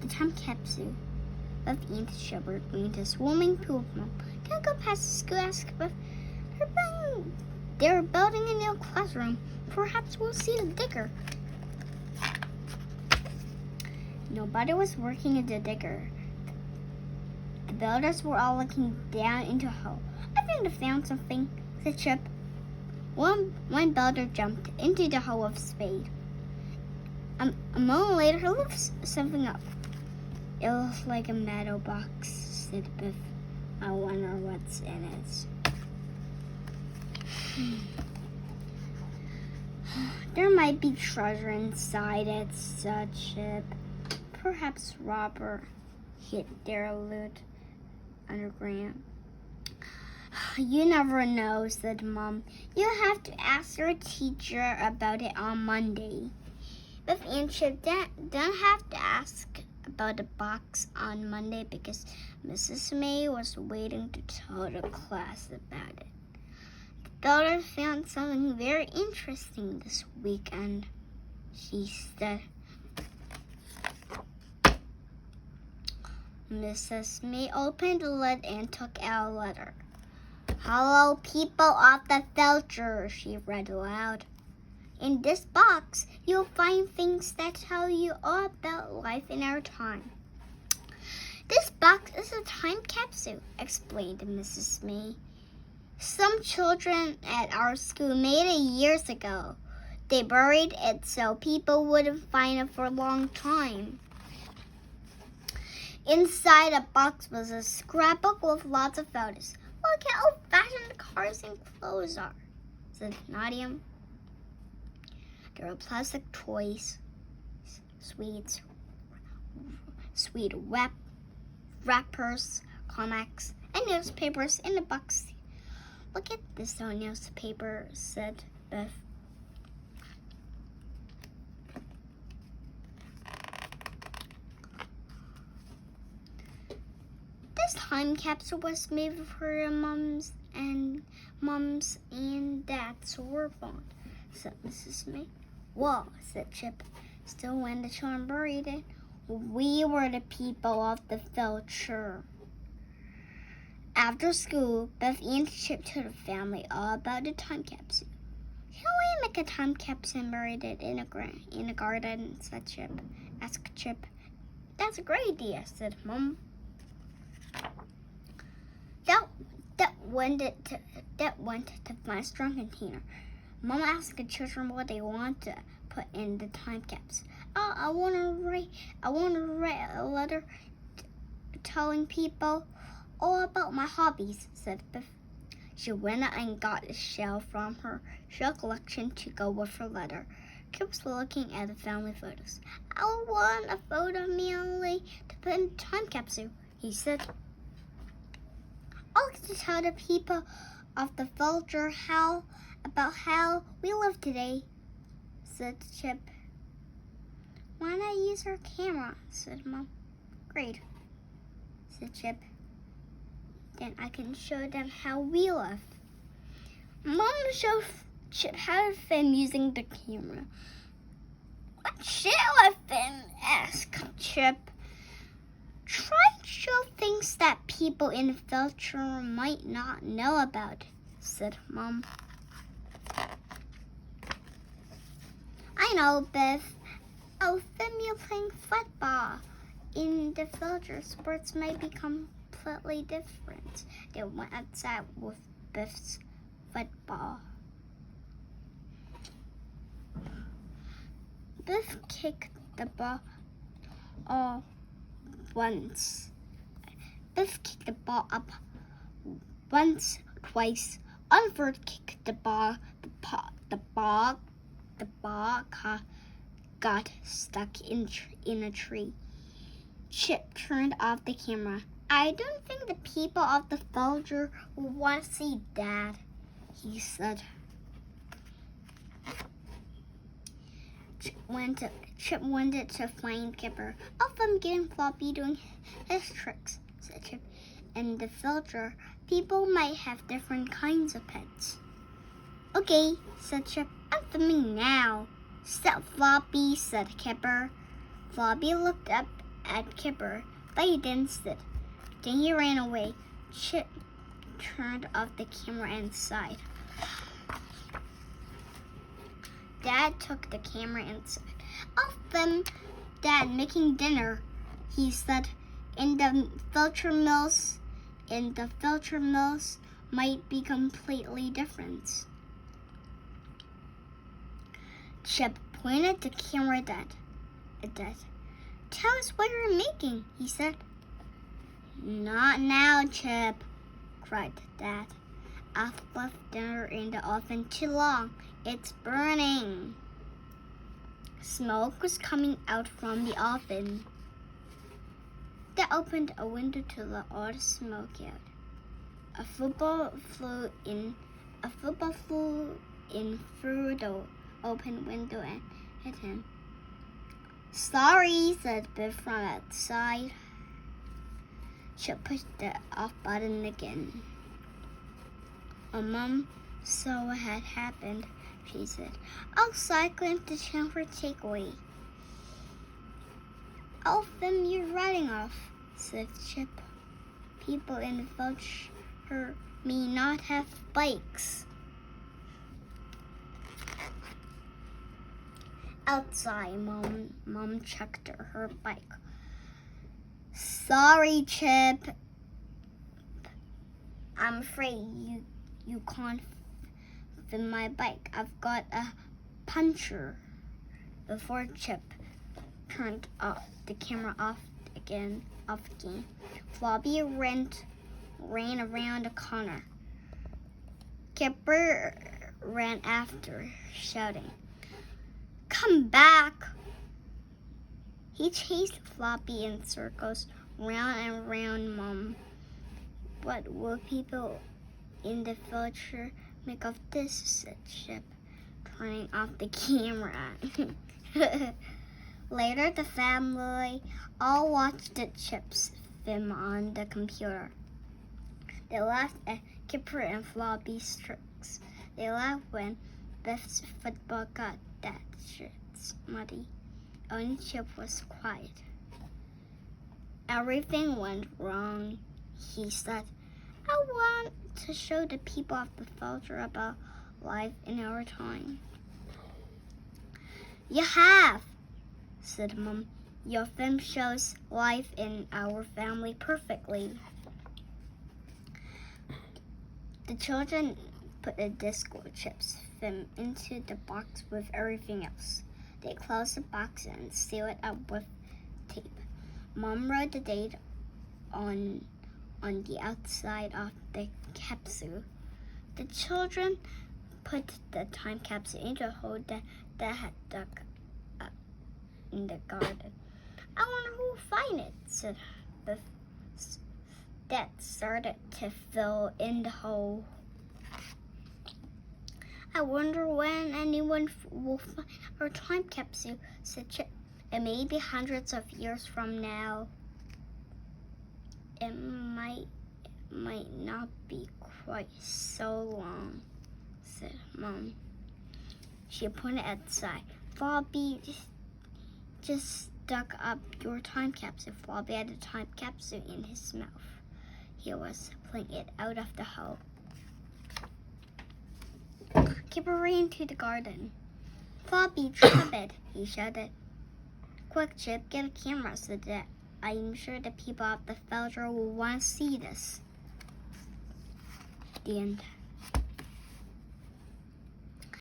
the time capsule. Buff and Chip were going to swimming pool. Mom, can I go past the school? Asked Buff. They're building a new classroom. Perhaps we'll see the digger. Nobody was working at the digger. The builders were all looking down into a hole. I think they found something, said Chip. One builder jumped into the hole with a spade. A moment later, he lifted something up. It looks like a metal box, said Biff. I wonder what's in it. There might be treasure inside it, said Chip. Perhaps robber hid their loot underground. You never know, said Mom. You'll have to ask your teacher about it on Monday. Biff and Chip don't have to ask about the box on Monday because Mrs. May was waiting to tell the class about it. The daughter found something very interesting this weekend, she said. Mrs. May opened the lid and took out a letter. Hello, people of the future, she read aloud. In this box, you'll find things that tell you all about life in our time. This box is a time capsule, explained Mrs. May. Some children at our school made it years ago. They buried it so people wouldn't find it for a long time. Inside the box was a scrapbook with lots of photos. Look how old-fashioned cars and clothes are, said Nadia. There were plastic toys, sweet wrappers, comics, and newspapers in the box. Look at this old newspaper, said Biff. This time capsule was made for your mums and dads were born, said Mrs. May. Well, said Chip, still when the children buried it, we were the people of the future. After school, Biff and Chip told the family all about the time capsule. Can we make a time capsule and bury it in a garden? Said Chip. Asked Chip. That's a great idea, said Mom. That went to find a strong container. Mom asked the children what they want to put in the time capsule. Oh, I want to write a letter telling people all about my hobbies, said Biff. She went out and got a shell from her shell collection to go with her letter. Chip was looking at the family photos. I want a photo of me and Lee to put in the time capsule, he said. I'd like to tell the people of the future about how we live today, said Chip. Why not use our camera, said Mom. Great, said Chip. Then I can show them how we live. Mom showed Chip how to film using the camera. What shall I film? Asked Chip. Try to show things that people in the future might not know about, said Mom. I know, Biff. I'll film you playing football. In the future, sports may be completely different. They went outside with Biff's football. Biff kicked the ball once. Biff kicked the ball up once, twice. On third kick, the ball got stuck in a tree. Chip turned off the camera. I don't think the people of the future will want to see Dad, he said. Chip wanted to find Kipper. I'll film getting Floppy doing his tricks, said Chip. In the future, people might have different kinds of pets. Okay, said Chip. I'm filming now. Stop, Floppy, said Kipper. Floppy looked up at Kipper, but he didn't sit. Then he ran away. Chip turned off the camera and sighed. Dad took the camera inside. Off them, Dad making dinner. He said, in the filter mills might be completely different. Chip pointed the camera at Dad. Tell us what you're making, he said. Not now, Chip, cried Dad. I've left dinner in the oven too long. It's burning. Smoke was coming out from the oven. Dad opened a window to let all the smoke out. A football flew in through the open window and hit him. Sorry, said Biff from outside. Chip pushed the off button again. Mom saw what had happened, she said. Outside climbed the town for takeaway. I'll film you riding off, said Chip. People in the village may not have bikes. Outside, Mom checked her bike. Sorry, Chip. I'm afraid you can't film my bike. I've got a puncture. Before Chip turned the camera off again, Floppy ran around the corner. Kipper ran after, shouting, "Come back!" He chased Floppy in circles, round and round Mom. What will people in the future make of this, said Chip, turning off the camera. Later, the family all watched the Chip's film on the computer. They laughed at Kipper and Floppy's tricks. They laughed when Biff's football got that shit muddy. Only Chip was quiet. Everything went wrong, he said. I want to show the people of the future about life in our time. You have, said Mom. Your film shows life in our family perfectly. The children put the disco Chip's film into the box with everything else. They closed the box and sealed it up with tape. Mom wrote the date on the outside of the capsule. The children put the time capsule into a hole that had dug up in the garden. I wonder who will find it, said Biff. Dad started to fill in the hole. I wonder when anyone will find our time capsule, said Chip. It may be hundreds of years from now. It might not be quite so long, said Mom. She pointed outside. Floppy just dug up your time capsule. Floppy had a time capsule in his mouth. He was pulling it out of the hole. Kipper ran to the garden. Floppy, drop it, he shouted. Quick, Chip, get a camera so that I'm sure the people of the future will want to see this. The end.